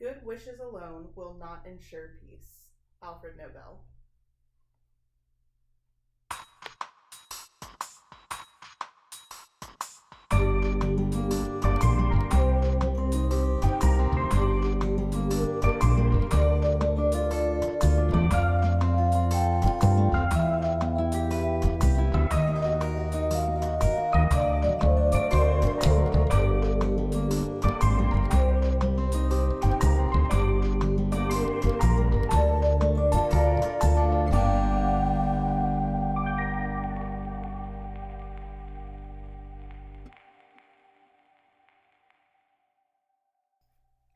Good wishes alone will not ensure peace. Alfred Nobel.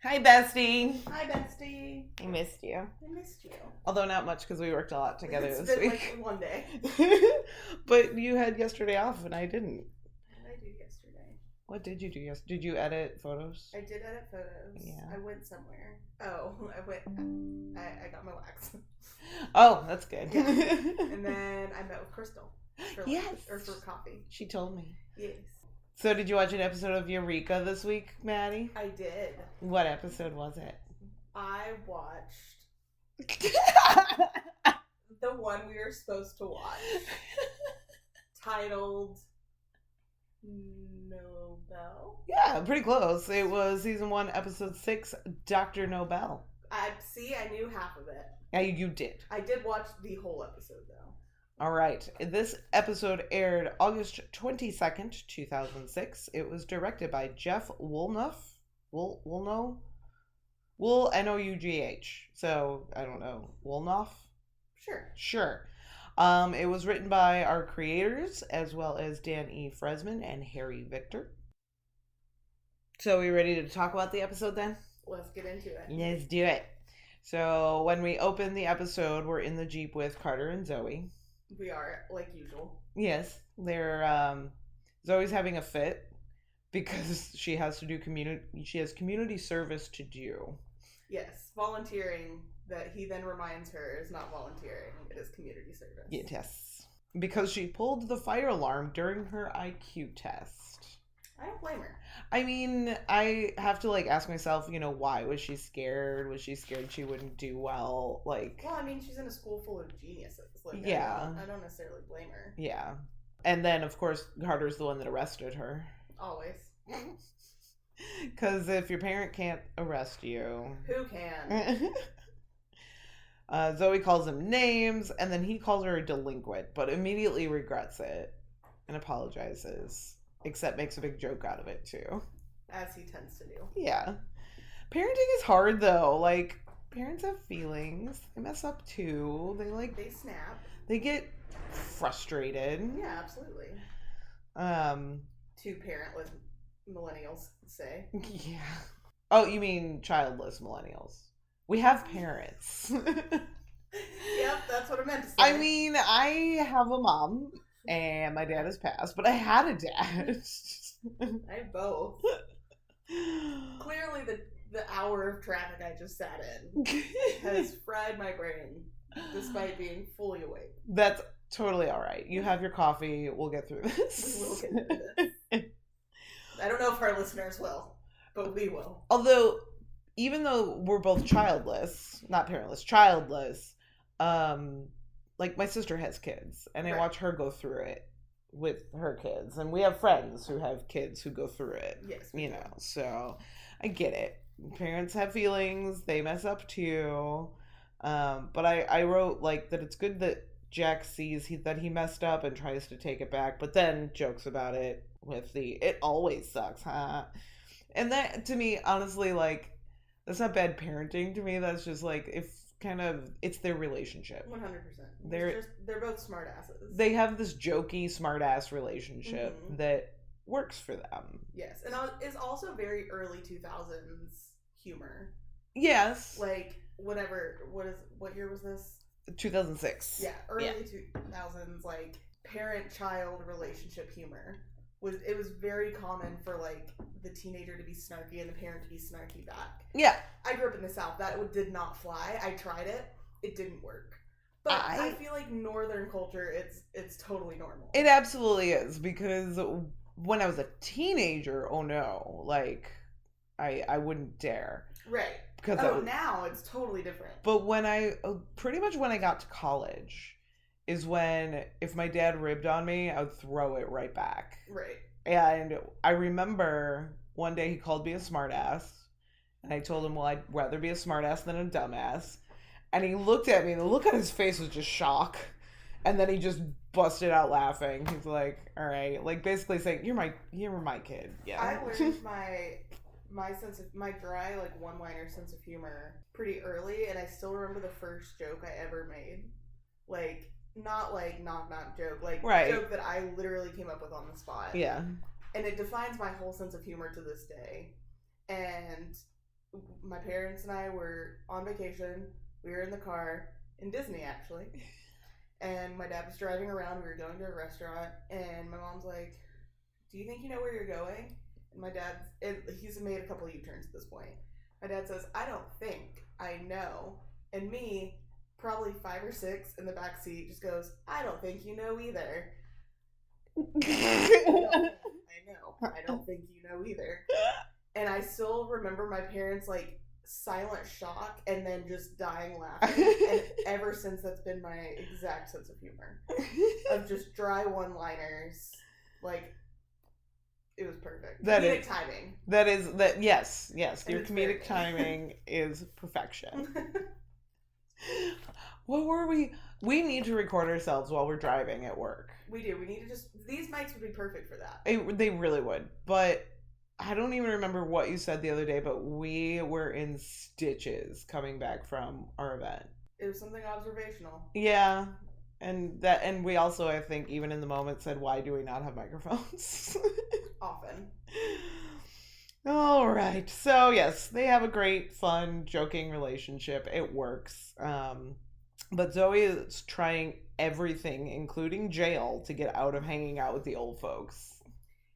Hi, bestie. Hi, bestie. I missed you. I missed you. Although not much because we worked a lot together It's this been week. like one day. But you had yesterday off and I didn't. What did I do yesterday? What did you do yesterday? Did you edit photos? I did edit photos. Yeah. I went somewhere. Oh, I got my wax. Oh, that's good. Yeah. And then I met with Crystal. For lunch, Yes. Or for coffee. She told me. Yes. So did you watch an episode of Eureka this week, Maddie? I did. What episode was it? I watched the one we were supposed to watch. Titled Nobel. Yeah, pretty close. It was season 1, episode 6, Dr. Nobel. I knew half of it. Yeah, you did. I did watch the whole episode though. All right. This episode aired August 22nd, 2006. It was directed by Jeff Woolnough. Woolnough? N-O-U-G-H. So, I don't know. Woolnough? Sure. It was written by our creators, as well as Dan E. Fresman and Harry Victor. So, we ready to talk about the episode then? Let's get into it. Let's do it. So, when we open the episode, we're in the Jeep with Carter and Zoe. We are, like usual. Yes, they're Zoe's having a fit because she has to do community service to do. Yes, volunteering that he then reminds her is not volunteering, it is community service. Yes. Because she pulled the fire alarm during her IQ test. I don't blame her. I mean, I have to ask myself, why was she scared? Was she scared she wouldn't do well? Well, I mean, she's in a school full of geniuses. Yeah. I don't necessarily blame her. Yeah. And then, of course, Carter's the one that arrested her. Always. Because if your parent can't arrest you... Who can? Zoe calls him names, and then he calls her a delinquent, but immediately regrets it and apologizes. Except makes a big joke out of it, too. As he tends to do. Yeah. Parenting is hard, though. Parents have feelings. They mess up, too. They snap. They get frustrated. Yeah, absolutely. Two parentless millennials say. Yeah. Oh, you mean childless millennials. We have parents. Yep, that's what I meant to say. I mean, I have a mom. And my dad has passed, but I had a dad. I have both. Clearly, the hour of traffic I just sat in has fried my brain, despite being fully awake. That's totally all right. You have your coffee. We'll get through this. We will get through this. I don't know if our listeners will, but we will. Although, even though we're both childless, not parentless, childless, my sister has kids, and I watch her go through it with her kids, and we have friends who have kids who go through it. Yes, so I get it. Parents have feelings; they mess up too. But I wrote that it's good that Jack sees that he messed up and tries to take it back, but then jokes about it with it always sucks, huh? And that to me, honestly, that's not bad parenting to me. That's just it's their relationship. 100%. They're both smart asses. They have this jokey, smart ass relationship that works for them. Yes, and it's also very early 2000s humor. Yes. What year was this? 2006. Yeah, early 2000s, parent-child relationship humor. It was very common for the teenager to be snarky and the parent to be snarky back. Yeah. I grew up in the South. That did not fly. I tried it. It didn't work. But I feel like Northern culture, it's totally normal. It absolutely is, because when I was a teenager, oh no, I wouldn't dare. Right. Now it's totally different. But pretty much when I got to college is when, if my dad ribbed on me, I would throw it right back. Right. And I remember one day he called me a smartass, and I told him, well, I'd rather be a smartass than a dumbass. And he looked at me, and the look on his face was just shock. And then he just busted out laughing. He's like, all right, like basically saying, you're my kid. Yeah. I learned my dry, like, one-liner sense of humor pretty early, and I still remember the first joke I ever made. Like, not like knock joke, like joke that I literally came up with on the spot. Yeah. And it defines my whole sense of humor to this day. And my parents and I were on vacation. We were in the car in Disney, actually. And my dad was driving around. We were going to a restaurant, and my mom's like, "Do you think you know where you're going?" And my dad, he's made a couple U-turns at this point. My dad says, "I don't think, I know." And me, probably 5 or 6 in the back seat, just goes, "I don't think you know either." I know. I don't think you know either. And I still remember my parents, like, silent shock and then just dying laughing. And ever since, that's been my exact sense of humor. Of just dry one-liners. Like, it was perfect. Comedic timing. Yes. Your comedic timing is perfection. What were we? We need to record ourselves while we're driving at work. We do. We need to these mics would be perfect for that. They really would. But I don't even remember what you said the other day, but we were in stitches coming back from our event. It was something observational. Yeah. And we also, I think, even in the moment said, why do we not have microphones? Often. All right. So, yes, they have a great, fun, joking relationship. It works. But Zoe is trying everything, including jail, to get out of hanging out with the old folks.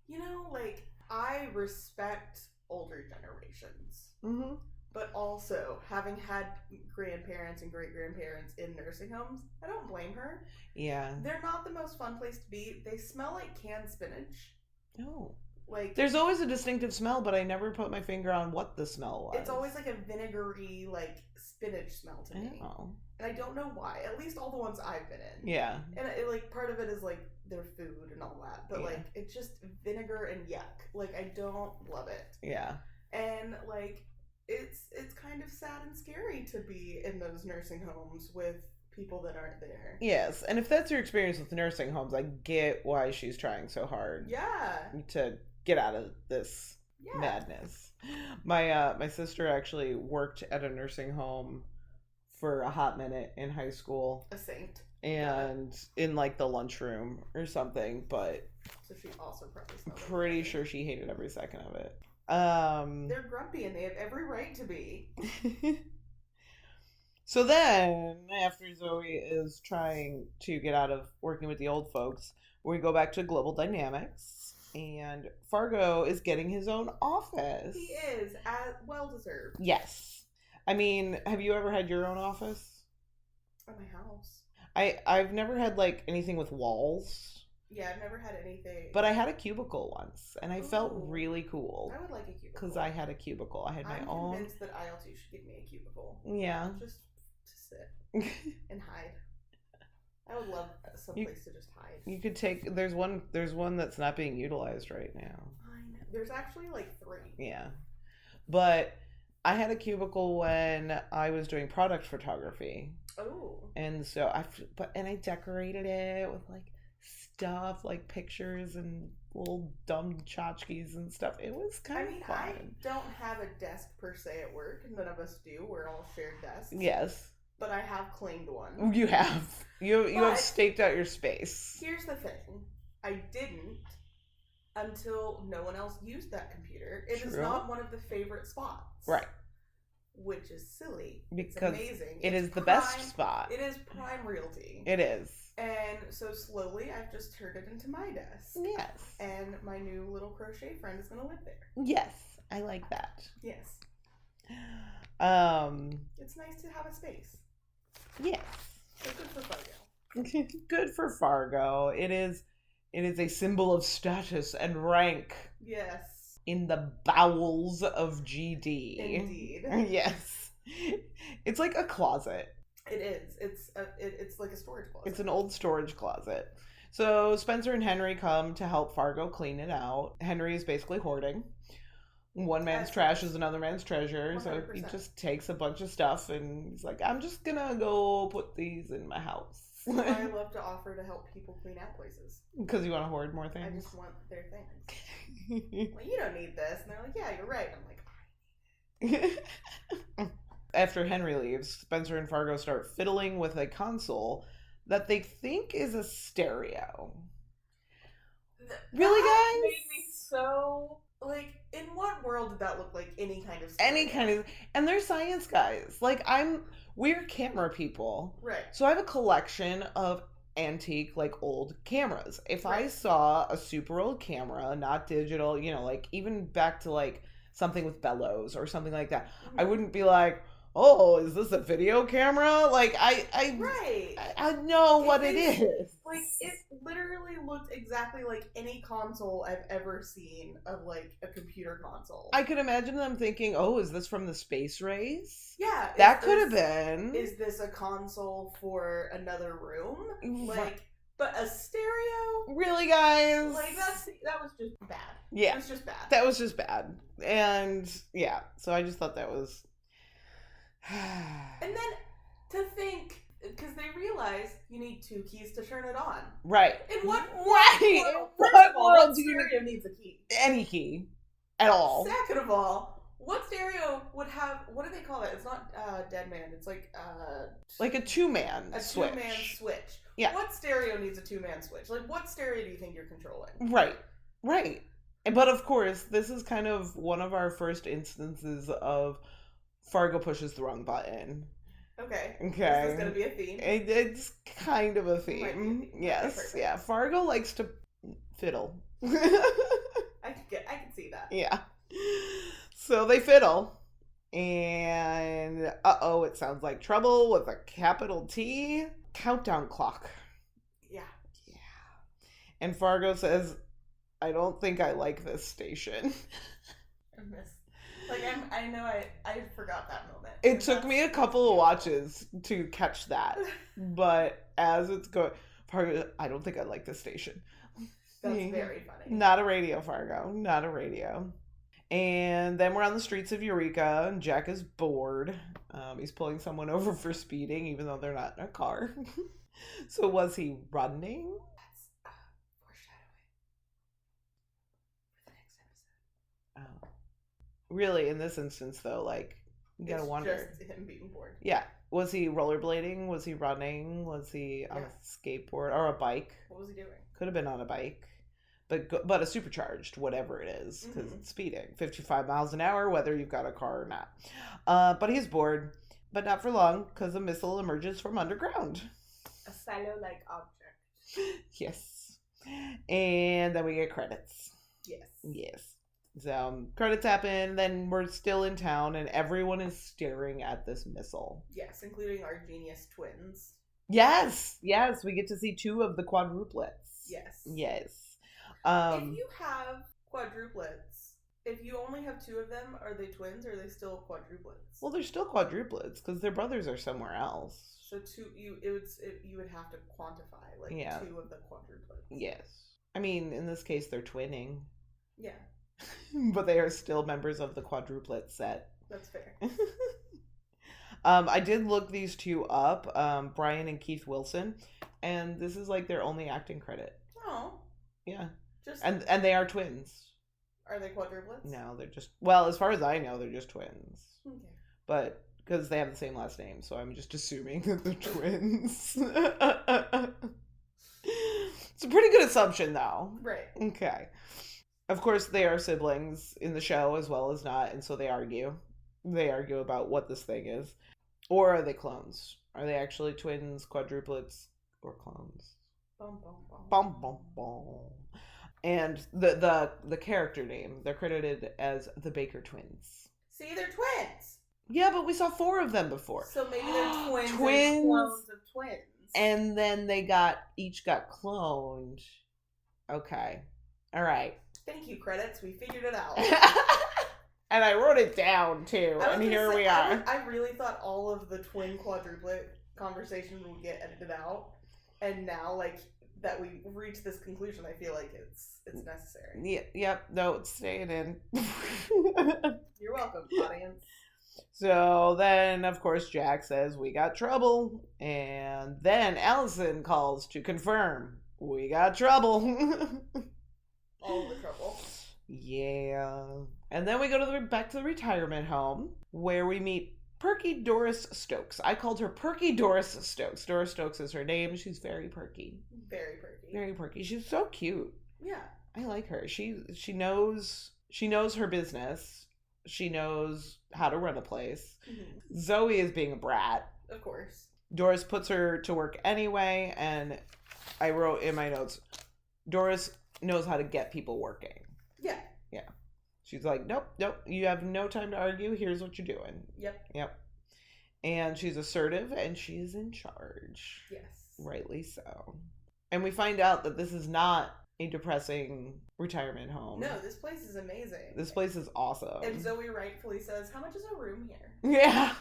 You know, like, I respect older generations. Mm-hmm. But also, having had grandparents and great-grandparents in nursing homes, I don't blame her. Yeah. They're not the most fun place to be. They smell like canned spinach. Oh. Like, there's always a distinctive smell, but I never put my finger on what the smell was. It's always like a vinegary, like, spinach smell to me. Oh. And I don't know why. At least all the ones I've been in. Yeah. And like, part of it is like their food and all that. But like, it's just vinegar and yuck. Like, I don't love it. Yeah. And like, it's kind of sad and scary to be in those nursing homes with people that aren't there. Yes. And if that's your experience with nursing homes, I get why she's trying so hard. Yeah. To get out of this madness. My sister actually worked at a nursing home for a hot minute in high school. A saint. And in like the lunchroom or something, but so she also probably smelled pretty sure she hated every second of it. They're grumpy and they have every right to be. So then, after Zoe is trying to get out of working with the old folks, we go back to Global Dynamics, and Fargo is getting his own office. He is, well deserved. Yes. I mean, have you ever had your own office? At my house. I've never had, like, anything with walls. Yeah, I've never had anything. But I had a cubicle once, and I felt really cool. I would like a cubicle. Because I had a cubicle. I had my own. I'm convinced that IL2 should give me a cubicle. Yeah. Just to sit and hide. I would love some place to just hide. You could take. There's one that's not being utilized right now. I know. There's actually like 3. Yeah, but I had a cubicle when I was doing product photography. Oh. And so I decorated it with like stuff, like pictures and little dumb tchotchkes and stuff. It was kind of fun. I don't have a desk per se at work. None of us do. We're all shared desks. Yes. But I have claimed one. You have. You have staked out your space. Here's the thing. I didn't until no one else used that computer. It is not one of the favorite spots. Right. Which is silly. Because it's amazing. It's the best spot. It is prime realty. It is. And so slowly I've just turned it into my desk. Yes. And my new little crochet friend is going to live there. Yes. I like that. Yes. It's nice to have a space. Yes. So good for Fargo. Good for Fargo. It is a symbol of status and rank. Yes. in the bowels of GD. Indeed. Yes. It's like a closet. It is. It's like a storage closet. It's an old storage closet. So Spencer and Henry come to help Fargo clean it out. Henry is basically hoarding. One man's trash is another man's treasure. 100%. So he just takes a bunch of stuff and he's like, I'm just gonna go put these in my house. I love to offer to help people clean out places. Because you want to hoard more things? I just want their things. Well, you don't need this. And they're like, yeah, you're right. I'm like, I need it. After Henry leaves, Spencer and Fargo start fiddling with a console that they think is a stereo. Really, guys? Made me so... Like, in what world did that look like any kind of stereo? Any kind of... And they're science guys. Like, we're camera people. Right. So I have a collection of antique, like, old cameras. If I saw a super old camera, not digital, you know, like, even back to, like, something with bellows or something like that, I wouldn't be like, oh, is this a video camera? Like, I know what it is. Like, it literally looked exactly like any console I've ever seen of, like, a computer console. I could imagine them thinking, oh, is this from the space race? Yeah. That could have been. Is this a console for another room? Like, but a stereo? Really, guys? Like, that was just bad. Yeah. It was just bad. That was just bad. And, yeah, so I just thought that was... And then to think, because they realize you need 2 keys to turn it on. Right. In what world do you stereo needs a key? Any key. At all. Second of all, what stereo would have, what do they call it? It's not Dead Man. It's like a 2-man switch. A 2-man switch. Yeah. What stereo needs a 2-man switch? Like, what stereo do you think you're controlling? Right. But of course, this is kind of one of our first instances of Fargo pushes the wrong button. Okay. Is this going to be a theme? It's kind of a theme. Yes. Okay, yeah. Fargo likes to fiddle. I can see that. Yeah. So they fiddle. And it sounds like trouble with a capital T. Countdown clock. Yeah. And Fargo says, I don't think I like this station. I know I forgot that moment. It took me a couple of watches to catch that. But as it's going, Fargo, I don't think I like this station. That's very funny. Not a radio, Fargo. Not a radio. And then we're on the streets of Eureka, and Jack is bored. He's pulling someone over for speeding, even though they're not in a car. So was he running? That's foreshadowing for the next episode. Oh. Really, in this instance, though, like, you gotta wonder. Just him being bored. Yeah. Was he rollerblading? Was he running? Was he on a skateboard or a bike? What was he doing? Could have been on a bike. But a supercharged, whatever it is, because it's speeding. 55 miles an hour, whether you've got a car or not. But he's bored, but not for long, because a missile emerges from underground. A silo-like object. Yes. And then we get credits. Yes. So, credits happen, then we're still in town, and everyone is staring at this missile. Yes, including our genius twins. Yes, we get to see 2 of the quadruplets. Yes. If you have quadruplets, if you only have 2 of them, are they twins or are they still quadruplets? Well, they're still quadruplets because their brothers are somewhere else. So you would have to quantify 2 of the quadruplets. Yes. I mean, in this case, they're twinning. Yeah. But they are still members of the quadruplet set. That's fair. I did look these 2 up, Brian and Keith Wilson, and this is like their only acting credit. Oh. Yeah. And they are twins. Are they quadruplets? No, they're just, well, as far as I know, they're just twins. Okay. But because they have the same last name, so I'm just assuming that they're twins. It's a pretty good assumption, though. Right. Okay. Of course, they are siblings in the show as well as not, and so they argue. They argue about what this thing is. Or are they clones? Are they actually twins, quadruplets, or clones? Bum, bum, bum. Bum, bum, bum. And the character name, they're credited as the Baker twins. See, they're twins! Yeah, but we saw 4 of them before. So maybe they're twins. Twins. And clones of twins. And then they each got cloned. Okay. All right. Thank you, credits. We figured it out. And I wrote it down, too. And here we are. I really thought all of the twin quadruplet conversation would get edited out. And now, like, that we reached this conclusion, I feel like it's necessary. Yep. No, it's staying in. You're welcome, audience. So then, of course, Jack says, we got trouble. And then Allison calls to confirm, we got trouble. All the trouble. Yeah. And then we go back to the retirement home, where we meet perky Doris Stokes. I called her perky Doris Stokes. Doris Stokes is her name. She's very perky. Very perky. Very perky. She's so cute. Yeah. I like her. She knows her business. She knows how to run a place. Mm-hmm. Zoe is being a brat. Of course. Doris puts her to work anyway, and I wrote in my notes, Doris knows how to get people working. Yeah. Yeah. She's like, nope, you have no time to argue. Here's what you're doing. Yep. And she's assertive, and she's in charge. Yes. Rightly so. And we find out that this is not a depressing retirement home. No, this place is amazing. This place is awesome. And Zoe rightfully says, how much is a room here? Yeah.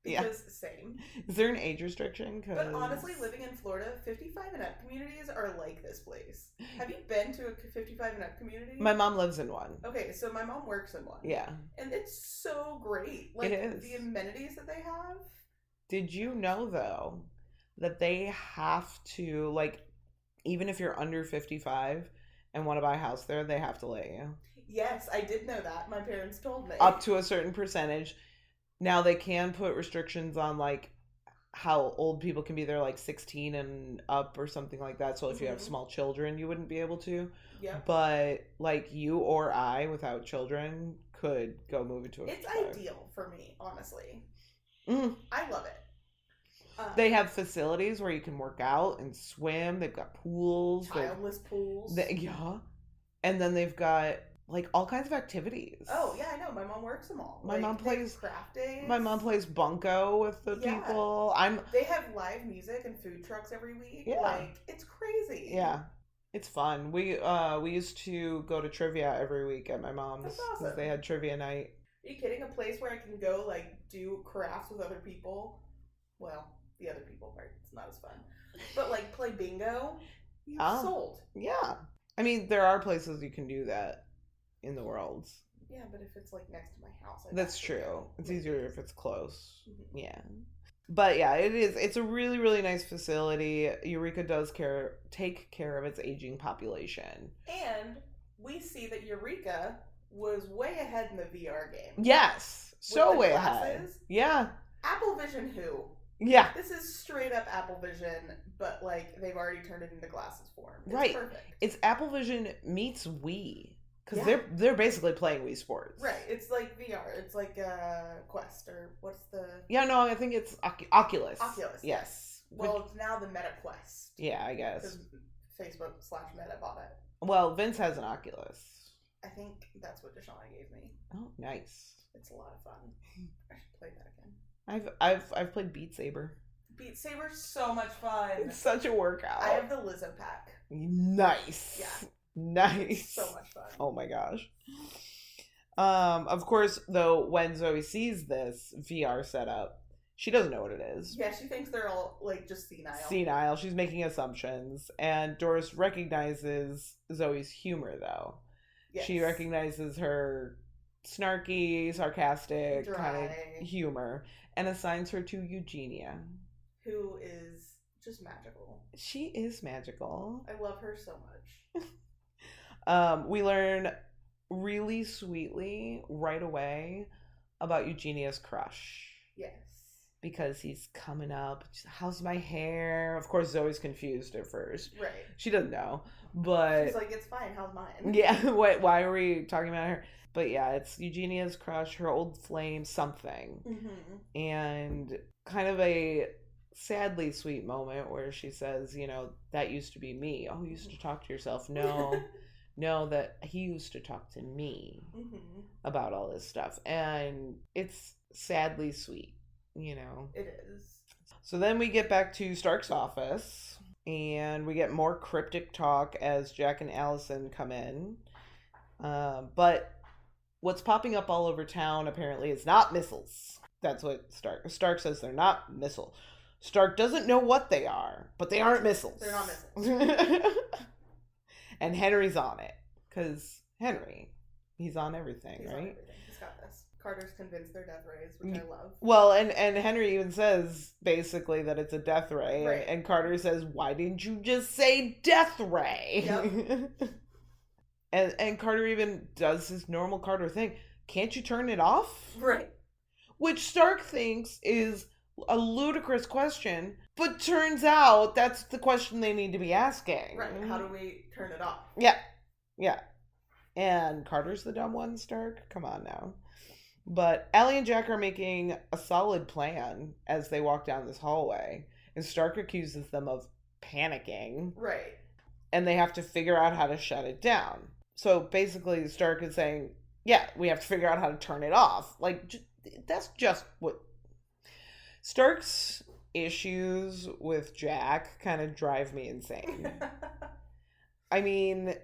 Because same. Is there an age restriction? But honestly, living in Florida, 55 and up communities are like this place. Have you been to a 55 and up community? My mom lives in one. Okay, so my mom works in one. Yeah. And it's so great. Like, it is. The amenities that they have. Did you know, though, that they have to, like, even if you're under 55 and want to buy a house there, they have to let you? Yes, I did know that. My parents told me. Up to a certain percentage. Now, they can put restrictions on, like, how old people can be there, like 16 and up or something like that. So if you have small children, you wouldn't be able to. Yeah. But, like, you or I, without children, could go move into a It's 55. ideal for me, honestly. Mm. I love it. They have facilities where you can work out and swim. They've got pools. Childless pools. Yeah. And then they've got, like, all kinds of activities. Oh, yeah, I know. My mom works them all. My mom plays craft days. My mom plays bunco with the people. They have live music and food trucks every week. Yeah. Like, it's crazy. Yeah. It's fun. We used to go to trivia every week at my mom's. That's awesome. Because they had trivia night. Are you kidding? A place where I can go, like, do crafts with other people? Well, the other people part, it's not as fun. But, like, play bingo? Yeah. Sold. Yeah. I mean, there are places you can do that in the world. Yeah, but if it's, like, next to my house. That's true. It's easier if it's close. Mm-hmm. Yeah. But yeah, it is. It's a really, really nice facility. Eureka does take care of its aging population. And we see that Eureka was way ahead in the VR game. Yes. So way glasses. ahead. Yeah. Apple Vision who? Yeah. This is straight up Apple Vision, but like they've already turned it into glasses form. It's right. Perfect. It's Apple Vision meets Wii. Because they're basically playing Wii Sports. Right. It's like VR. It's like Quest or what's the... Yeah, no, I think it's Oculus. Oculus. Yes. Well, it's now the Meta Quest. Yeah, I guess. Because Facebook/Meta bought it. Well, Vince has an Oculus. I think that's what Deshauna gave me. Oh, nice. It's a lot of fun. I should play that again. I've played Beat Saber. Beat Saber's so much fun. It's such a workout. I have the Lizzo pack. Nice. Yeah. Nice. It's so much fun. Oh my gosh. Of course, though, when Zoe sees this VR setup, she doesn't know what it is. Yeah, she thinks they're all like just senile. Senile. She's making assumptions. And Doris recognizes Zoe's humor, though. Yes. She recognizes her snarky, sarcastic kind of humor and assigns her to Eugenia, who is just magical. She is magical. I love her so much. We learn really sweetly right away about Eugenia's crush. Yes. Because he's coming up. How's my hair? Of course, Zoe's confused at first. Right. She doesn't know. But she's like, it's fine. How's mine? Yeah. Why are we talking about her? But yeah, it's Eugenia's crush, her old flame, something. Mm-hmm. And kind of a sadly sweet moment where she says, you know, that used to be me. Oh, you used to talk to yourself. No. No, that he used to talk to me about all this stuff. And it's sadly sweet, you know. It is. So then we get back to Stark's office, and we get more cryptic talk as Jack and Allison come in. But what's popping up all over town apparently is not missiles. That's what Stark says. They're not missiles. Stark doesn't know what they are, but they aren't missiles. They're not missiles. And Henry's on it. Because Henry, he's on everything, He's right? on everything. He's got this. Carter's convinced they're death rays, which I love. Well, and Henry even says, basically, that it's a death ray. Right. And Carter says, why didn't you just say death ray? Yep. and Carter even does his normal Carter thing. Can't you turn it off? Right. Which Stark thinks is a ludicrous question, but turns out that's the question they need to be asking. Right. How do we turn it off? Yeah. Yeah. And Carter's the dumb one, Stark? Come on now. But Allie and Jack are making a solid plan as they walk down this hallway. And Stark accuses them of panicking. Right. And they have to figure out how to shut it down. So basically, Stark is saying, yeah, we have to figure out how to turn it off. Like, that's just what... Stark's issues with Jack kind of drive me insane. I mean,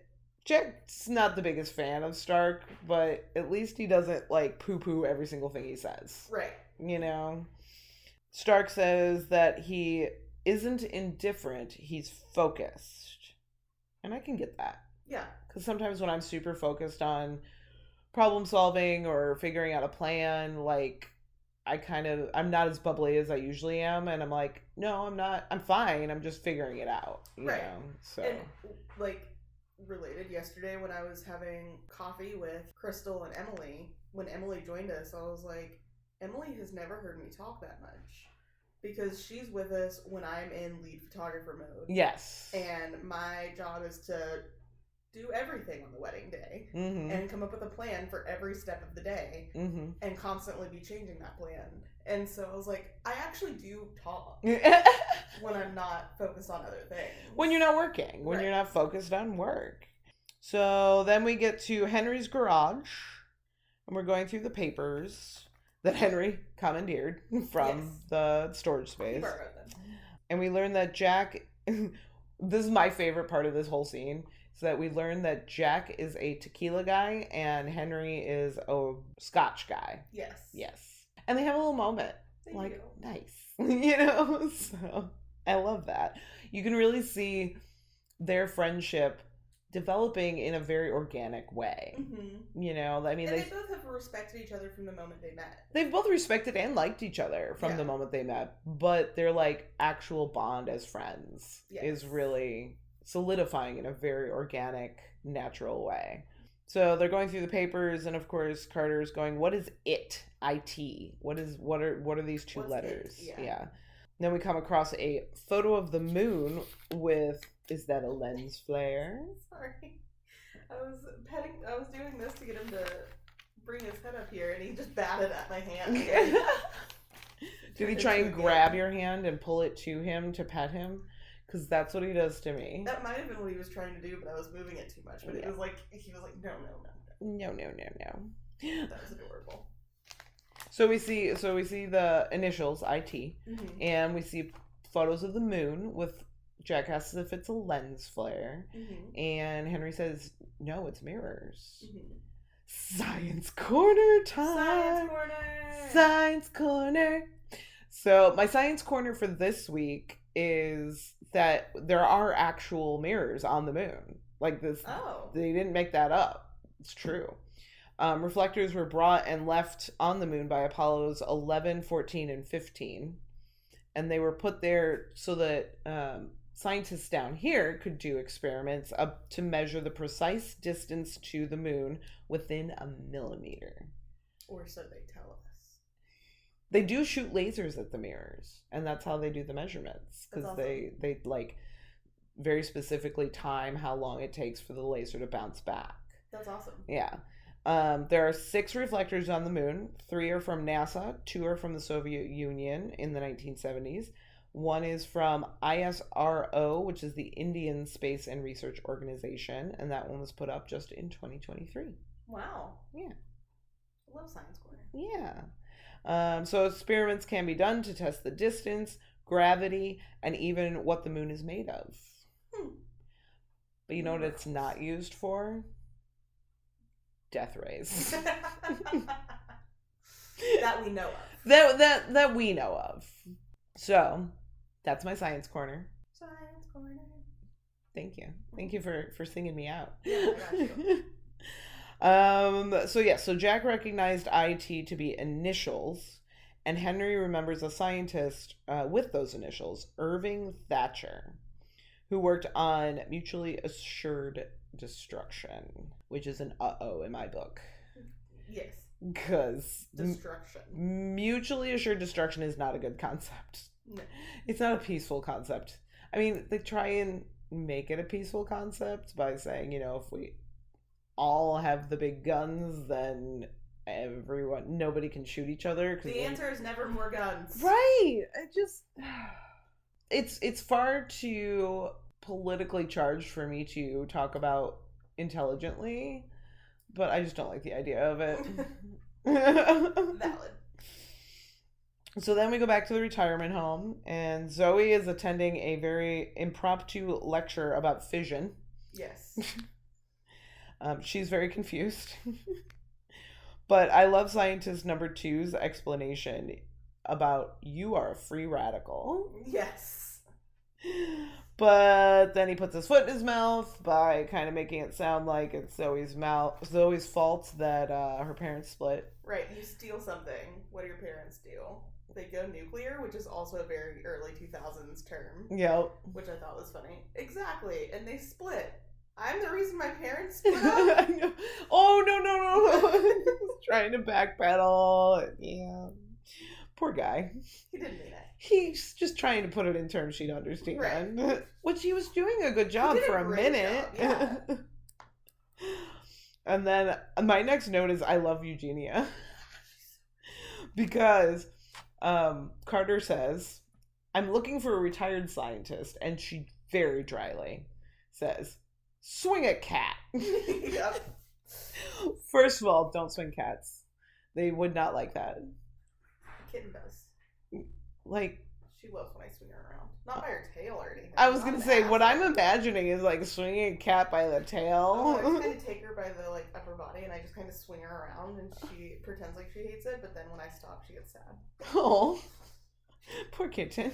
Jack's not the biggest fan of Stark, but at least he doesn't, like, poo-poo every single thing he says. Right. You know? Stark says that he isn't indifferent, he's focused. And I can get that. Yeah. Because sometimes when I'm super focused on problem solving or figuring out a plan, like, I'm not as bubbly as I usually am, and I'm like, no, I'm not, I'm fine, I'm just figuring it out, you right. know, so. And, like, related, yesterday when I was having coffee with Crystal and Emily, when Emily joined us, I was like, Emily has never heard me talk that much, because she's with us when I'm in lead photographer mode. Yes. And my job is to do everything on the wedding day, mm-hmm. and come up with a plan for every step of the day, mm-hmm. and constantly be changing that plan. And so I was like, I actually do talk when I'm not focused on other things. When you're not working, when you're not focused on work. So then we get to Henry's garage, and we're going through the papers that Henry commandeered from the storage space. And we learn that Jack, this is my favorite part of this whole scene, is that we learn that Jack is a tequila guy and Henry is a scotch guy. Yes. Yes. And they have a little moment. They do. Nice. You know? So I love that. You can really see their friendship developing in a very organic way. Mm-hmm. You know? I mean, and they both have respected each other from the moment they met. They've both respected and liked each other from the moment they met. But their, like, actual bond as friends is really solidifying in a very organic, natural way. So they're going through the papers, and of course Carter's going, what is it? IT. What are these two letters? Yeah. Then we come across a photo of the moon with, is that a lens flare? Sorry. I was doing this to get him to bring his head up here, and he just batted at my hand. Did he try and grab your hand and pull it to him to pet him? Because that's what he does to me. That might have been what he was trying to do, but I was moving it too much. But he was like, no. No. That was adorable. So we see the initials IT, mm-hmm. and we see photos of the moon with Jack asks if it's a lens flare, mm-hmm. and Henry says no, it's mirrors. Mm-hmm. Science corner time. Science corner. So my science corner for this week is that there are actual mirrors on the moon. Like this, they didn't make that up. It's true. Reflectors were brought and left on the moon by Apollos 11, 14, and 15. And they were put there so that scientists down here could do experiments to measure the precise distance to the moon within a millimeter. Or so they tell us. They do shoot lasers at the mirrors, and that's how they do the measurements. Because awesome. they like very specifically time how long it takes for the laser to bounce back. That's awesome. Yeah. There are 6 reflectors on the moon. 3 are from NASA. 2 are from the Soviet Union in the 1970s. 1 is from ISRO, which is the Indian Space and Research Organization, and that one was put up just in 2023. Wow. Yeah. I love Science Corner. Yeah. So experiments can be done to test the distance, gravity, and even what the moon is made of. But you know what it's not used for? death rays. That we know of. That we know of. So, that's my science corner. Science corner. Thank you. Thank you for singing me out. Yeah, I got you. So Jack recognized IT to be initials, and Henry remembers a scientist with those initials, Irving Thatcher, who worked on mutually assured destruction, which is an uh-oh in my book. Yes. Because destruction. Mutually assured destruction is not a good concept. No. It's not a peaceful concept. I mean, they try and make it a peaceful concept by saying, if we all have the big guns, then nobody can shoot each other. The answer is never more guns. Right. It's far too politically charged for me to talk about intelligently, but I just don't like the idea of it. Valid. So then we go back to the retirement home, and Zoe is attending a very impromptu lecture about fission. Yes. She's very confused. But I love scientist number 2's explanation about you are a free radical. Yes. But then he puts his foot in his mouth by kind of making it sound like it's Zoe's fault that her parents split. Right, you steal something. What do your parents do? They go nuclear, which is also a very early 2000s term. Yep. Which I thought was funny. Exactly, and they split. I'm the reason my parents split up. Oh, no. Trying to backpedal. Yeah. Poor guy. He didn't mean it. He's just trying to put it in terms she'd understand. Right. Which he was doing a good job for a minute. Job, yeah. And then my next note is I love Eugenia. Because Carter says, I'm looking for a retired scientist. And she very dryly says, swing a cat. Yep. First of all, don't swing cats. They would not like that. Kitten does. Like, she loves when I swing her around. Not by her tail or anything. I was going to say, what I'm imagining is like swinging a cat by the tail. Oh, I just kind of take her by the upper body and I just kind of swing her around and she pretends like she hates it, but then when I stop, she gets sad. Oh, poor kitten.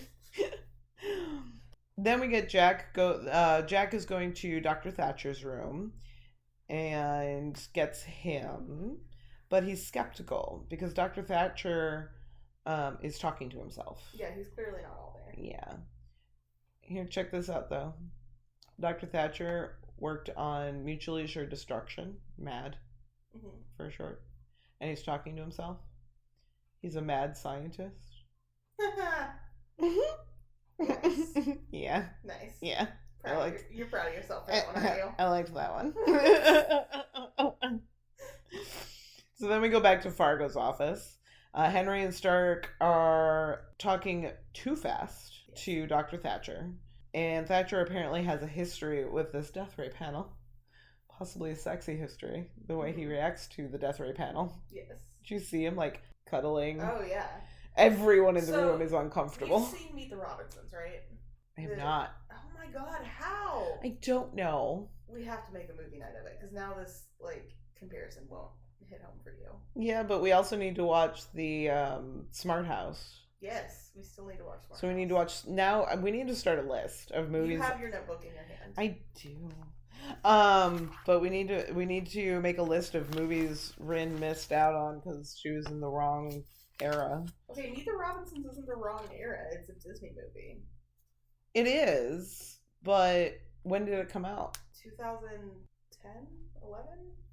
Then we get Jack. Jack is going to Dr. Thatcher's room and gets him, but he's skeptical because Dr. Thatcher is talking to himself. Yeah, he's clearly not all there. Yeah. Here, check this out, though. Dr. Thatcher worked on Mutually Assured Destruction, MAD, for short, and he's talking to himself. He's a mad scientist. Nice. Yeah. Nice. Yeah. You're proud of yourself for that one, aren't you? I liked that one. So then we go back to Fargo's office. Henry and Stark are talking too fast to Dr. Thatcher. And Thatcher apparently has a history with this death ray panel. Possibly a sexy history, the way he reacts to the death ray panel. Yes. Did you see him, cuddling? Oh, yeah. Everyone in the room is uncomfortable. You've seen Meet the Robinsons, right? I have not. Oh my god, how? I don't know. We have to make a movie night of it, because now this, comparison won't hit home for you. Yeah, but we also need to watch the Smart House. Yes, we still need to watch Smart So we House. need to watch now. We need to start a list of movies. You have your notebook in your hand. I do. But we need to make a list of movies Rin missed out on because she was in the wrong era. Okay, Meet the Robinsons isn't the wrong era. It's a Disney movie. It is, but when did it come out? 2010, 11.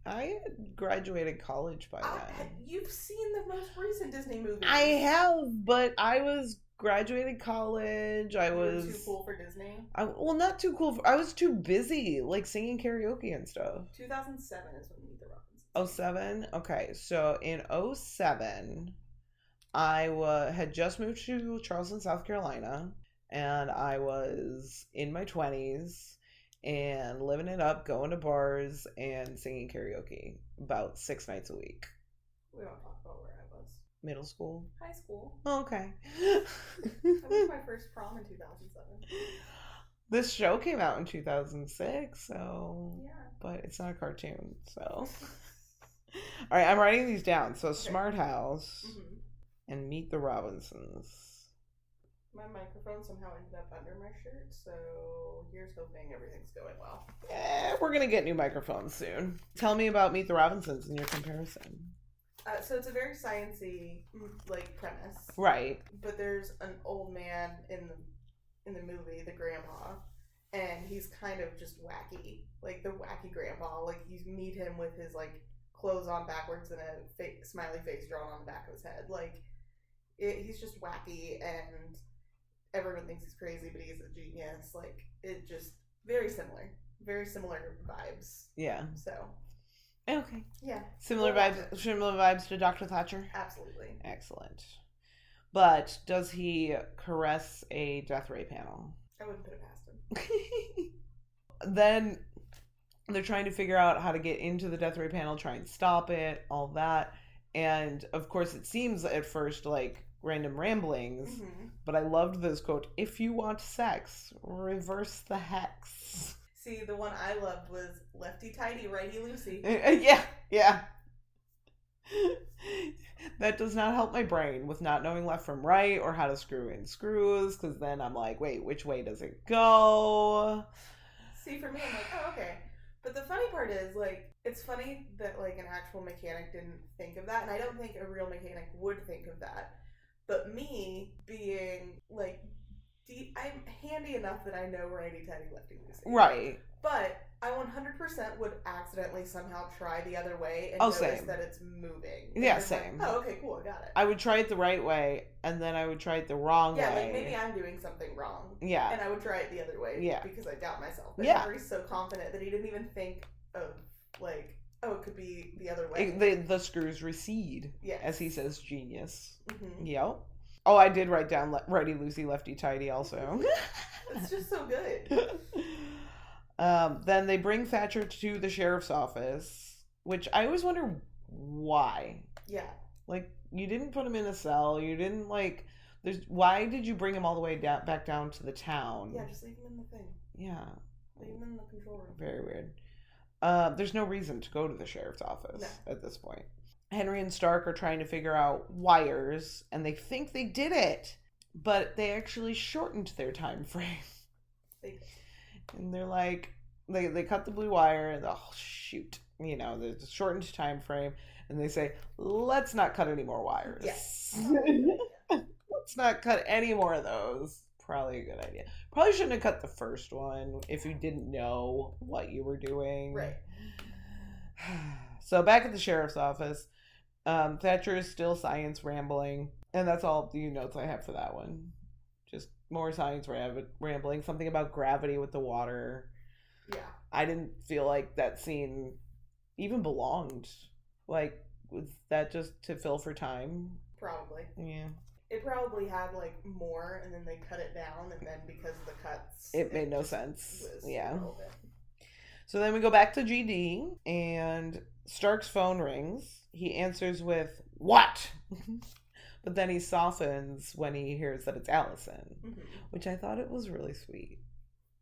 I had graduated college by then. You've seen the most recent Disney movie. I have, but I was graduated college. I was too cool for Disney. Not too cool. I was too busy, singing karaoke and stuff. 2007 is when Meet the Robinsons. 07? Okay, so in 07, I had just moved to Charleston, South Carolina, and I was in my 20s and living it up, going to bars and singing karaoke about 6 nights a week. We don't talk about where I was. Middle school? High school. Oh, okay. I went to my first prom in 2007. This show came out in 2006, so... Yeah. But it's not a cartoon, so... All right, I'm writing these down. So, Okay. Smart House Mm-hmm. and Meet the Robinsons. My microphone somehow ended up under my shirt, so here's hoping everything's going well. We're going to get new microphones soon. Tell me about Meet the Robinsons and your comparison. So it's a very sciencey like premise, Right. but there's an old man in the movie, the grandpa, and he's kind of just wacky, like the wacky grandpa. Like you meet him with his like clothes on backwards and a fake smiley face drawn on the back of his head. Like he's just wacky, and everyone thinks he's crazy, but he's a genius. Like it just very similar vibes. Yeah. So. Okay. Yeah. Similar vibes to Dr. Thatcher? Absolutely. Excellent. But does he caress a death ray panel? I wouldn't put it past him. Then they're trying to figure out how to get into the death ray panel, try and stop it, all that. And of course it seems at first like random ramblings, Mm-hmm. but I loved this quote, "If you want sex, reverse the hex." See, the one I loved was lefty tighty, righty loosey. Yeah. That does not help my brain with not knowing left from right or how to screw in screws, because then I'm like, wait, which way does it go? See, for me, I'm like, oh, okay. But the funny part is, like, it's funny that, like, an actual mechanic didn't think of that, and I don't think a real mechanic would think of that. But me being, like, I'm handy enough that I know righty tighty, lefty loosey. Right. But I 100% would accidentally somehow try the other way and notice same. that it's moving. Yeah, it's same. Like, oh, okay, cool, I got it. I would try it the right way, and then I would try it the wrong way. Yeah, like maybe I'm doing something wrong. Yeah. And I would try it the other way. Yeah. Because I doubt myself. But Yeah. Henry's so confident that he didn't even think of, like, oh, it could be the other way. The screws recede. Yes. As he says, genius. Mm-hmm. Yep. Oh, I did write down righty loosey, lefty tighty also. It's just so good. Then they bring Thatcher to the sheriff's office, which I always wonder why. Yeah. Like, you didn't put him in a cell. You didn't, like... Why did you bring him all the way back down to the town? Yeah, just leave him in the thing. Yeah. Leave him in the control room. Very weird. There's no reason to go to the sheriff's office at this point. Henry and Stark are trying to figure out wires, and they think they did it, but they actually shortened their time frame. And they're like, they cut the blue wire, and oh shoot, there's a shortened time frame, and they say, let's not cut any more wires. Yes. Let's not cut any more of those. Probably a good idea. Probably shouldn't have cut the first one if you didn't know what you were doing. Right. So back at the sheriff's office, Thatcher is still science rambling, and that's all the notes I have for that one. Just more science rambling, something about gravity with the water. Yeah. I didn't feel like that scene even belonged. Like, was that just to fill for time? Probably. Yeah. It probably had, like, more, and then they cut it down, and then because of the cuts... It made no sense. Yeah. Irrelevant. So then we go back to GD, and Stark's phone rings. He answers with, "What?" But then he softens when he hears that it's Allison, which I thought it was really sweet.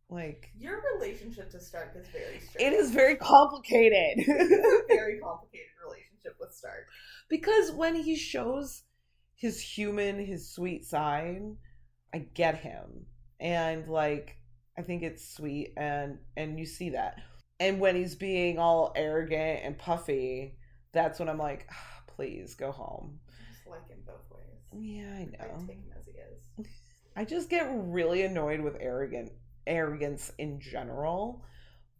Like, your relationship to Stark is very strange. It is very complicated. It's a very complicated relationship with Stark. Because when he shows his sweet side, I get him. And, like, I think it's sweet, and you see that. And when he's being all arrogant and puffy, that's when I'm like, oh, please, go home. I just like him both ways. Yeah, I know. I take him as he is. I just get really annoyed with arrogance in general,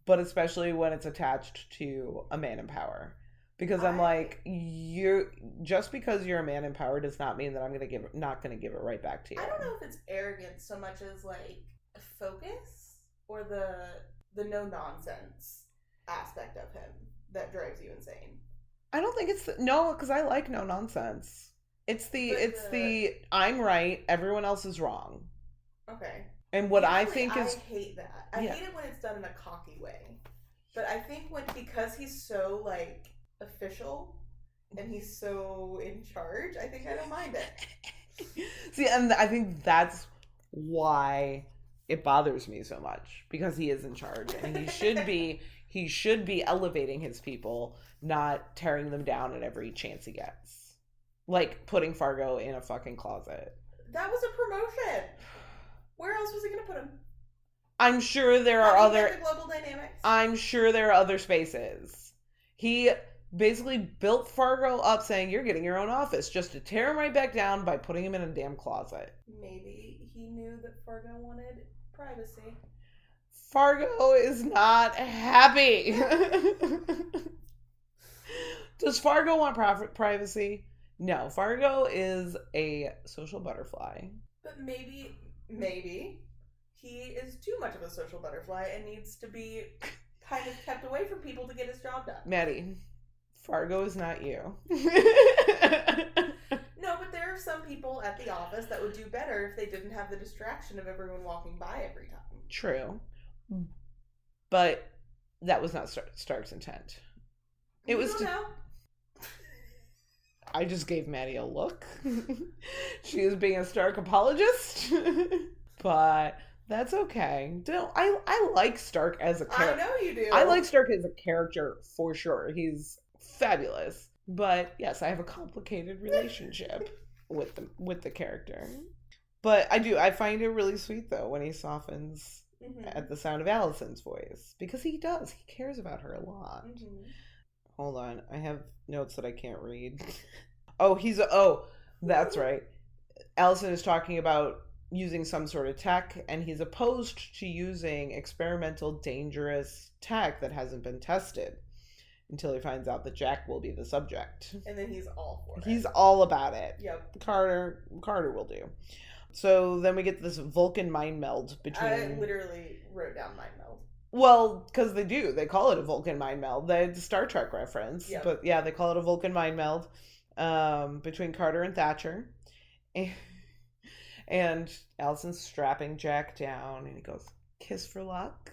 but especially when it's attached to a man in power. Because I'm like, just because you're a man in power does not mean that I'm not gonna give it right back to you. I don't know if it's arrogance so much as like a focus or the no nonsense aspect of him that drives you insane. I don't think it's because I like no nonsense. It's the I'm right, everyone else is wrong. Okay. And what I think is, I hate that. I hate it when it's done in a cocky way. But I think because he's so like official and he's so in charge, I think I don't mind it. See, and I think that's why it bothers me so much, because he is in charge and he should be He should be elevating his people, not tearing them down at every chance he gets. Like putting Fargo in a fucking closet. That was a promotion. Where else was he going to put him? I'm sure there are other... The global dynamics? I'm sure there are other spaces. He basically built Fargo up saying, you're getting your own office, just to tear him right back down by putting him in a damn closet. Maybe he knew that Fargo wanted privacy. Fargo is not happy. Does Fargo want privacy? No, Fargo is a social butterfly. But maybe he is too much of a social butterfly and needs to be kind of kept away from people to get his job done. Maddie, Fargo is not you. No, but there are some people at the office that would do better if they didn't have the distraction of everyone walking by every time. True. But that was not Stark's intent. It was don't know. I just gave Maddie a look. She is being a Stark apologist. But that's okay. I like Stark as a character. I know you do. I like Stark as a character for sure. He's fabulous. But yes, I have a complicated relationship with the character. But I find it really sweet though when he softens at the sound of Allison's voice. Because he does. He cares about her a lot. Hold on. I have notes that I can't read. That's right. Allison is talking about using some sort of tech, and he's opposed to using experimental, dangerous tech that hasn't been tested until he finds out that Jack will be the subject. And then he's all for it. He's all about it. Yep. Carter will do. So then we get this Vulcan mind meld between... I literally wrote down mind meld. Well, because they do. They call it a Vulcan mind meld. It's a Star Trek reference. Yep. But yeah, they call it a Vulcan mind meld between Carter and Thatcher. And Allison's strapping Jack down, and he goes, kiss for luck?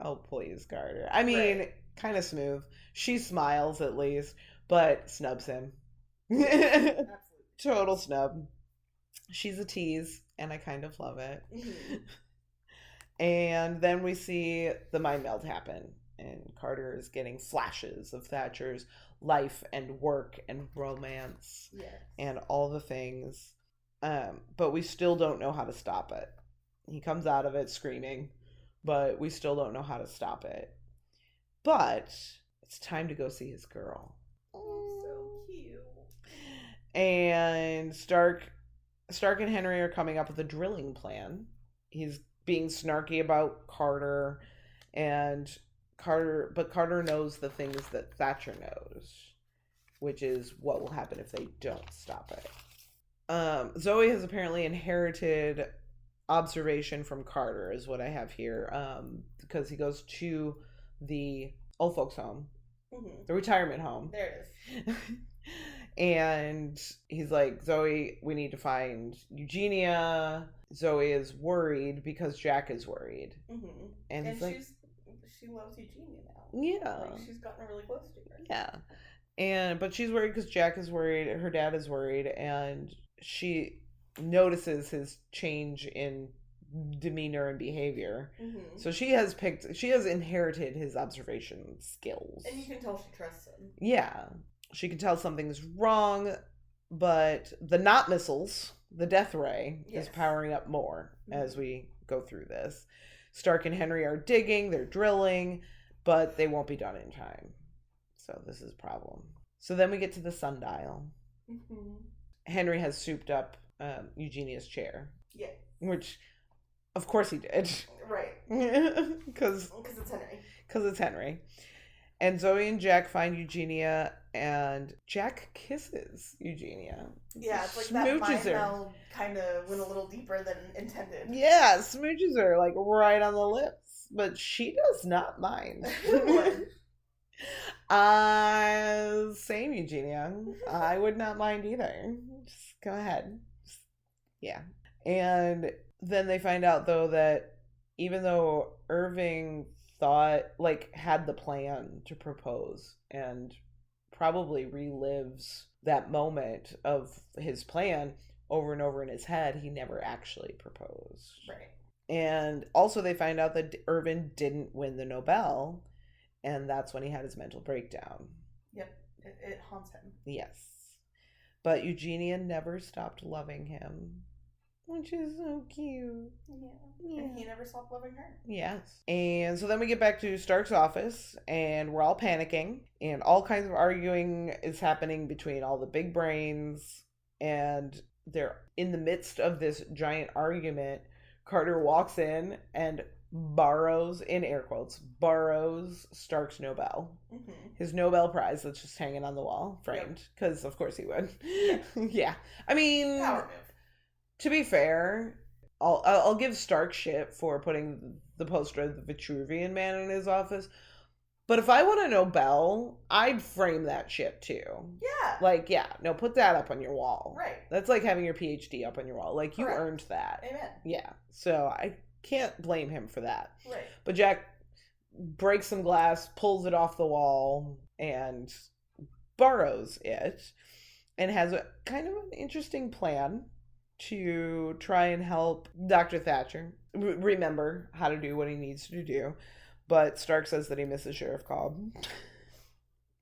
Oh, please, Carter. I mean, kind of smooth. She smiles at least, but snubs him. Absolutely. Total snub. She's a tease, and I kind of love it. And then we see the mind meld happen, and Carter is getting flashes of Thatcher's life and work and romance and all the things. But we still don't know how to stop it. He comes out of it screaming, but we still don't know how to stop it. But it's time to go see his girl. So cute. And Stark and Henry are coming up with a drilling plan. He's being snarky about Carter, but Carter knows the things that Thatcher knows, which is what will happen if they don't stop it. Zoe has apparently inherited observation from Carter, is what I have here, because he goes to the old folks home, the retirement home. There it is. And he's like, Zoe, we need to find Eugenia. Zoe is worried because Jack is worried. And he's like, she loves Eugenia now. Yeah. Like, she's gotten really close to her. Yeah. But she's worried because Jack is worried, her dad is worried, and she notices his change in demeanor and behavior. So she has inherited his observation skills. And you can tell she trusts him. Yeah. She can tell something's wrong, but the not missiles, the death ray, is powering up more as we go through this. Stark and Henry are digging, they're drilling, but they won't be done in time. So this is a problem. So then we get to the sundial. Henry has souped up Eugenia's chair. Yeah. Which, of course he did. Right. Because it's Henry. Because it's Henry. And Zoe and Jack find Eugenia, and Jack kisses Eugenia. Yeah, it's like that mind meld kind of went a little deeper than intended. Yeah, smooches her like right on the lips, but she does not mind. Same, Eugenia. I would not mind either. Just go ahead. Yeah. And then they find out, though, that even though Irving had the plan to propose and probably relives that moment of his plan over and over in his head, he never actually proposed. Right. And also they find out that Irving didn't win the Nobel And that's when he had his mental breakdown. Yep, it haunts him. Yes. But Eugenia never stopped loving him, which is so cute. Yeah. And he never stopped loving her. Yes. And so then we get back to Stark's office, and we're all panicking, and all kinds of arguing is happening between all the big brains, and they're in the midst of this giant argument. Carter walks in and borrows, in air quotes, borrows Stark's Nobel. Mm-hmm. His Nobel Prize that's just hanging on the wall, framed. Because, of course, he would. Yeah. I mean, power move. To be fair, I'll give Stark shit for putting the poster of the Vitruvian Man in his office. But if I won a Nobel, I'd frame that shit too. Yeah. Like, yeah, no, put that up on your wall. Right. That's like having your PhD up on your wall. Like, you Correct. earned that. Amen. Yeah. So I can't blame him for that. Right. But Jack breaks some glass, pulls it off the wall, and borrows it, and has a kind of an interesting plan to try and help Dr. Thatcher remember how to do what he needs to do. But Stark says that he misses Sheriff Cobb.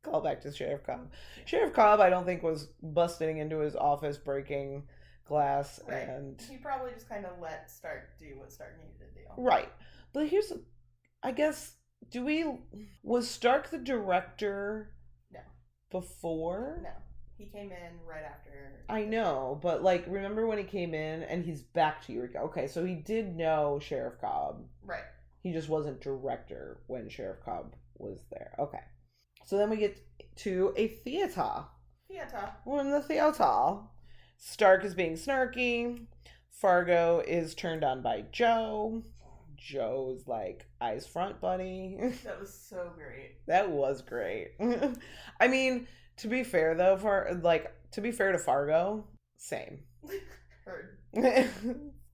Call back to Sheriff Cobb. Sheriff Cobb, I don't think, was busting into his office, breaking glass, right. And he probably just kind of let Stark do what Stark needed to do. Right. But here's, I guess, was Stark the director? No. Before? No. He came in right after. I know, but like, remember when he came in and he's back to Eureka? Okay, so he did know Sheriff Cobb. Right. He just wasn't director when Sheriff Cobb was there. Okay. So then we get to a theater. We're in the theater. Stark is being snarky. Fargo is turned on by Joe. Joe's like, eyes front, buddy. That was so great. That was great. I mean, to be fair though, to be fair to Fargo, same. Heard.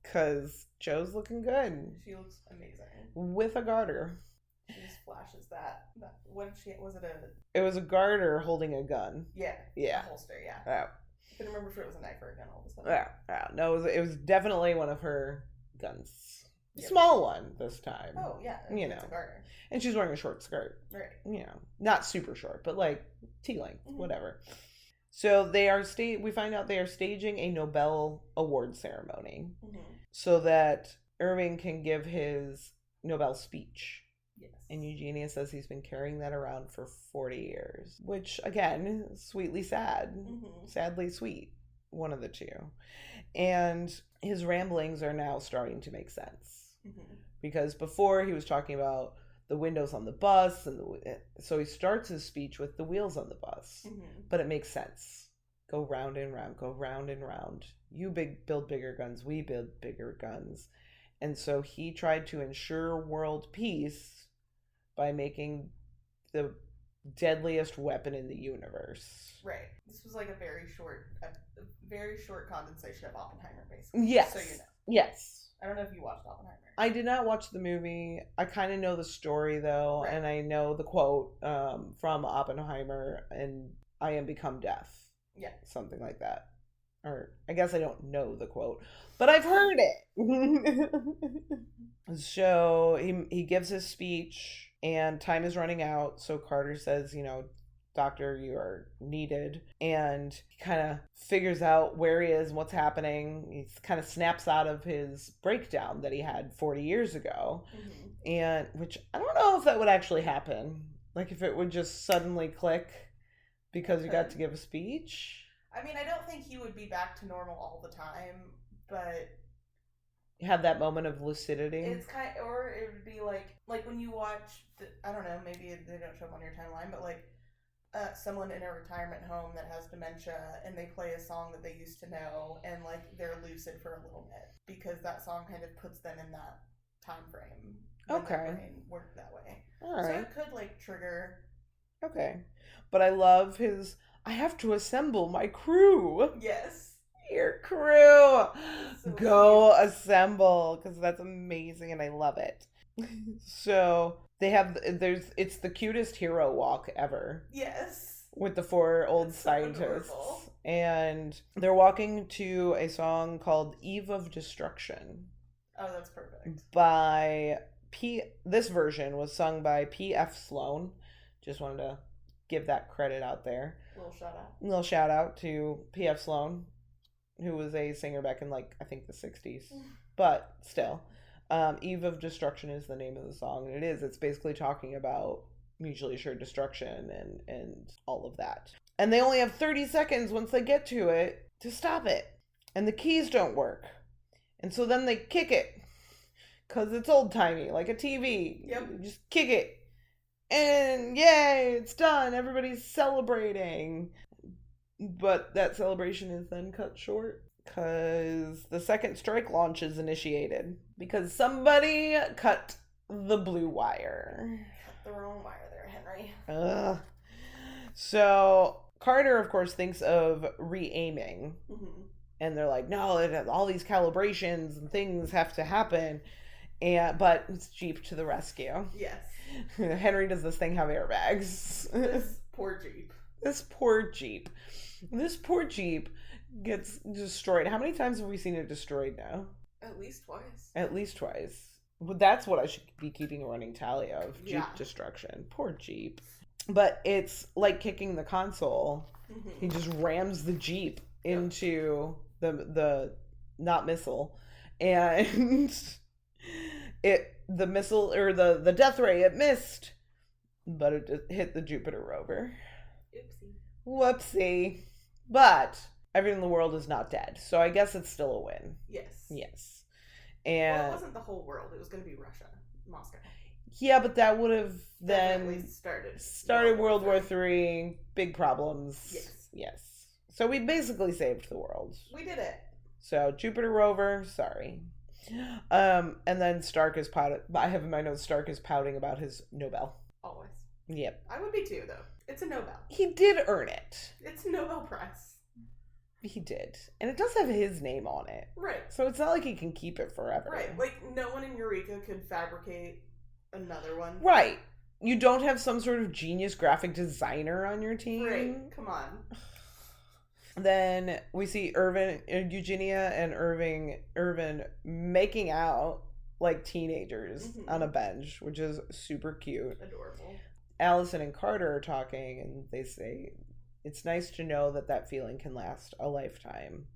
Because Joe's looking good. She looks amazing. With a garter. She just flashes that. When was it It was a garter holding a gun. Yeah. Yeah. A holster, yeah. Yeah. I couldn't remember if it was a knife or a gun all of a sudden. Yeah. No, it was definitely one of her guns. Yep. Small one this time. Oh, yeah. It's a garter. And she's wearing a short skirt. Right. You know, not super short, but like T-length, mm-hmm. whatever. So they are we find out they are staging a Nobel award ceremony mm-hmm. so that Irving can give his Nobel speech. Yes. And Eugenia says he's been carrying that around for 40 years, which again, sweetly sad. Mm-hmm. Sadly sweet. One of the two. And his ramblings are now starting to make sense. Mm-hmm. Because before he was talking about the windows on the bus, and so he starts his speech with the wheels on the bus. Mm-hmm. But it makes sense. Go round and round, go round and round. You build bigger guns, we build bigger guns. And so he tried to ensure world peace by making the deadliest weapon in the universe. Right. This was like a very short condensation of Oppenheimer, basically. Yes. So you know. Yes. I don't know if you watched Oppenheimer. I did not watch the movie. I kind of know the story, though, right. and I know the quote from Oppenheimer, and I am become death. Yeah. Something like that. Or I guess I don't know the quote, but I've heard it. So he gives his speech, and time is running out, so Carter says, Doctor, you are needed. And he kind of figures out where he is and what's happening. He kind of snaps out of his breakdown that he had 40 years ago. Mm-hmm. And which I don't know if that would actually happen. Like if it would just suddenly click because you got to give a speech. I mean, I don't think he would be back to normal all the time, but have that moment of lucidity. It's or it would be like when you watch, I don't know, maybe they don't show up on your timeline, but like someone in a retirement home that has dementia and they play a song that they used to know and like they're lucid for a little bit because that song kind of puts them in that time frame. Okay. Their brain worked that way. All right. So it could like trigger. Okay. But I love I have to assemble my crew. Yes. Your crew. So go cute. Assemble, because that's amazing and I love it. So they have it's the cutest hero walk ever. Yes. With the 4 old scientists. So and they're walking to a song called Eve of Destruction. Oh, that's perfect. By This version was sung by P.F. Sloan. Just wanted to give that credit out there. Little shout out to P.F. Sloan, who was a singer back in, like, I think the 60s. But still, Eve of Destruction is the name of the song. And it's basically talking about mutually assured destruction and all of that. And they only have 30 seconds once they get to it to stop it. And the keys don't work. And so then they kick it. Because it's old-timey, like a TV. Yep. You just kick it. And yay, it's done. Everybody's celebrating. But that celebration is then cut short. Because the second strike launch is initiated. Because somebody cut the blue wire. Cut the wrong wire there, Henry. So Carter, of course, thinks of re-aiming. Mm-hmm. And they're like, no, all these calibrations and things have to happen. But it's Jeep to the rescue. Yes. Henry, does this thing have airbags? This poor Jeep. This poor Jeep gets destroyed. How many times have we seen it destroyed now? At least twice. Well, that's what I should be keeping a running tally of. Jeep destruction. Poor Jeep. But it's like kicking the console. Mm-hmm. He just rams the Jeep into the not missile, and the missile, or the death ray, it missed, but it just hit the Jupiter rover. Whoopsie. But everything in the world is not dead, so I guess it's still a win. Yes. And it wasn't the whole world. It was going to be Russia, Moscow. Yeah, but that would have then started World War III. Big problems. Yes. So we basically saved the world. We did it. So Jupiter rover, sorry. And then Stark is pouting. I have in my notes Stark is pouting about his Nobel. Always. Yep. I would be too, though. It's a Nobel. He did earn it. It's a Nobel Prize. He did. And it does have his name on it. Right. So it's not like he can keep it forever. Right. Like, no one in Eureka could fabricate another one. Right. You don't have some sort of genius graphic designer on your team. Right. Come on. Then we see Eugenia and Irvin making out like teenagers on a bench, which is super cute. Adorable. Allison and Carter are talking, and they say, it's nice to know that feeling can last a lifetime,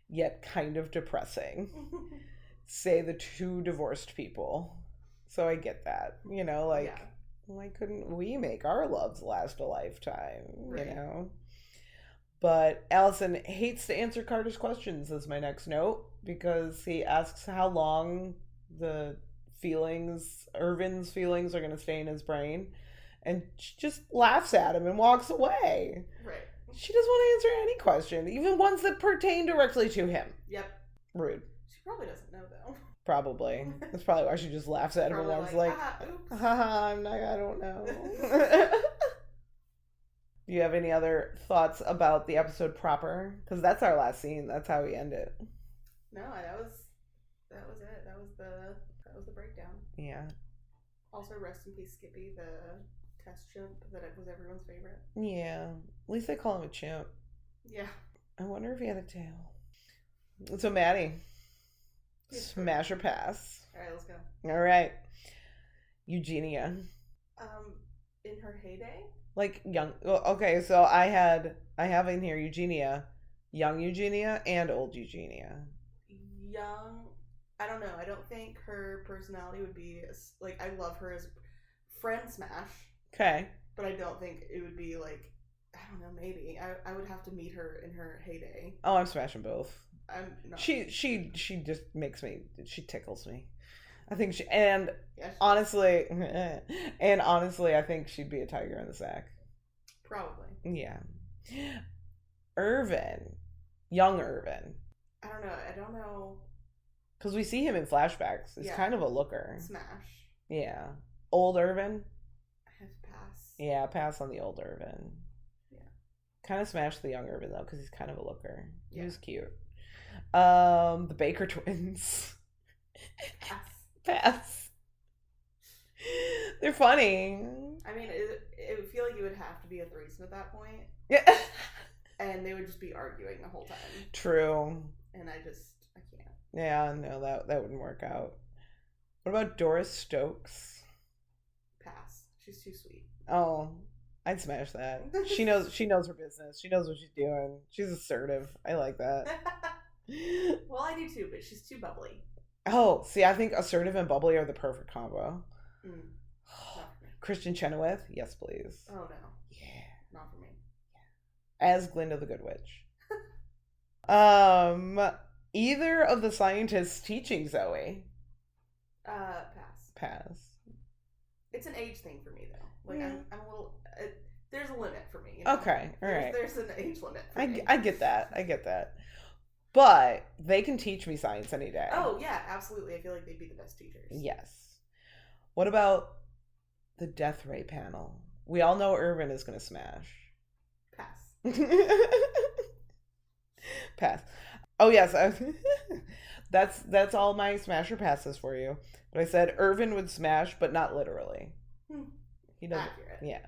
yet kind of depressing. Say the two divorced people. So I get that, why couldn't we make our loves last a lifetime, right. But Allison hates to answer Carter's questions, is my next note, because he asks how long Irvin's feelings are going to stay in his brain, and she just laughs at him and walks away. Right. She doesn't want to answer any question, even ones that pertain directly to him. Yep. Rude. She probably doesn't know, though. Probably. That's probably why she just laughs at him and one's like, haha, I don't know. Do you have any other thoughts about the episode proper? Because that's our last scene. That's how we end it. No, that was it. That was the breakdown. Yeah. Also, rest in peace, Skippy, the test chimp that was everyone's favorite. Yeah. At least they call him a chimp. Yeah. I wonder if he had a tail. So, Maddie, smash or pass? All right, let's go. All right. Eugenia. In her heyday? Like young. Okay, so I have in here Eugenia, young Eugenia and old Eugenia. Young. I don't know. I don't think her personality would be like. I love her as friend smash. Okay. But I don't think it would be like. I don't know. Maybe I would have to meet her in her heyday. Oh, I'm smashing both. I'm not. She just makes me. She tickles me. I think honestly, I think she'd be a tiger in the sack. Probably. Yeah. Irvin. Young Irvin. I don't know. Because we see him in flashbacks. He's kind of a looker. Smash. Yeah. Old Irvin? I have to pass. Yeah, pass on the old Irvin. Yeah. Kind of smash the young Irvin, though, because he's kind of a looker. Yeah. He was cute. The Baker twins. Pass. They're funny. I mean, it would feel like it would have to be a threesome at that point. Yeah. And they would just be arguing the whole time. True. And I can't. Yeah, no, that wouldn't work out. What about Doris Stokes? Pass. She's too sweet. Oh, I'd smash that. She knows her business. She knows what she's doing. She's assertive. I like that. Well, I do too, but she's too bubbly. Oh, see, I think assertive and bubbly are the perfect combo. Not for me. Kristen Chenoweth, yes, please. Oh no. Yeah. Not for me. As Glinda the Good Witch. Either of the scientists teaching Zoe. Pass. Pass. It's an age thing for me though. Like Yeah. I'm a little. There's a limit for me. You know? Okay, all right. There's an age limit. For me. I get that. But they can teach me science any day. Oh yeah, absolutely. I feel like they'd be the best teachers. Yes. What about the death ray panel? We all know Irvin is going to smash. Pass. Pass. Oh yes, that's all my smasher passes for you. But I said Irvin would smash, but not literally. He doesn't. Accurate. Yeah.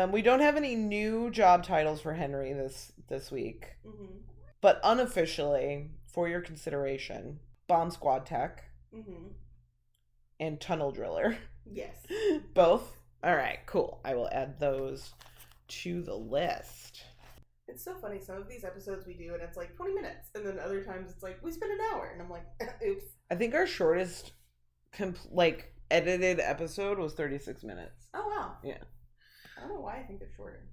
We don't have any new job titles for Henry this week, but unofficially, for your consideration, bomb squad tech and tunnel driller. Yes. Both. All right. Cool. I will add those to the list. It's so funny. Some of these episodes we do, and it's like 20 minutes, and then other times it's like we spend an hour, and I'm like, oops. I think our shortest, edited episode was 36 minutes. Oh wow. Yeah. I don't know why I think they're shorter.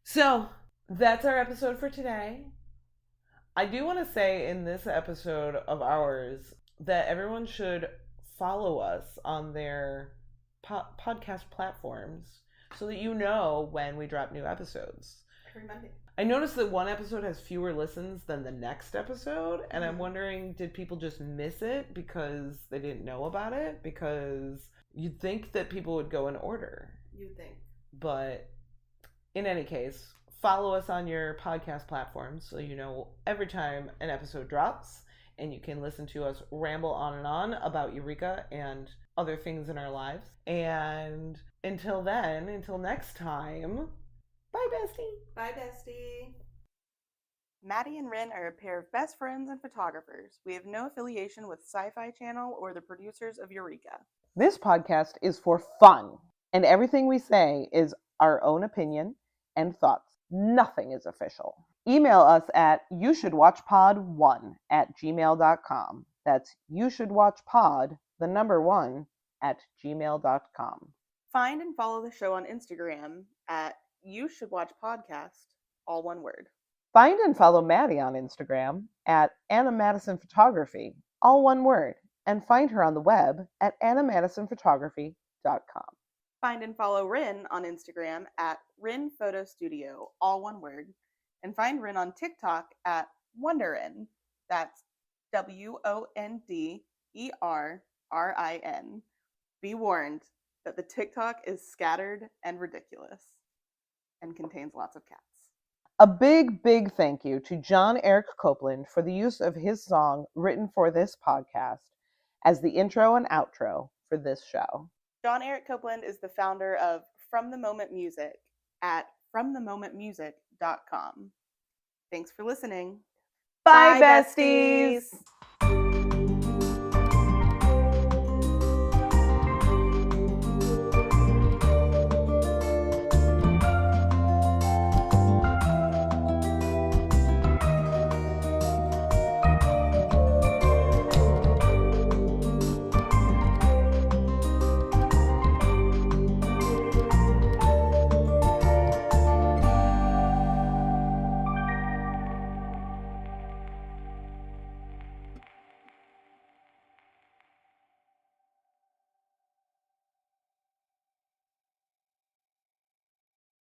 So that's our episode for today. I do want to say in this episode of ours that everyone should follow us on their podcast platforms so that you know when we drop new episodes. Every Monday. I noticed that one episode has fewer listens than the next episode, and I'm wondering, did people just miss it because they didn't know about it? Because you'd think that people would go in order. You would think. But in any case, follow us on your podcast platforms so you know every time an episode drops, and you can listen to us ramble on and on about Eureka and other things in our lives. And until next time, bye, bestie. Bye, bestie. Madi and Rin are a pair of best friends and photographers. We have no affiliation with Sci-Fi Channel or the producers of Eureka. This podcast is for fun, and everything we say is our own opinion and thoughts. Nothing is official. Email us at youshouldwatchpod1@gmail.com. That's youshouldwatchpod, the number 1, @gmail.com. Find and follow the show on Instagram at You Should Watch Podcast, all one word. Find and follow Maddie on Instagram at Anna Madison Photography, all one word, and find her on the web at annamadisonphotography.com. Find and follow Rin on Instagram at Rin Photo Studio, all one word, and find Rin on TikTok at Wonderin. That's WONDERRIN. Be warned that the TikTok is scattered and ridiculous and contains lots of cats. A big, big thank you to John Eric Copeland for the use of his song written for this podcast as the intro and outro for this show. John Eric Copeland is the founder of From the Moment Music at fromthemomentmusic.com. Thanks for listening. Bye, besties!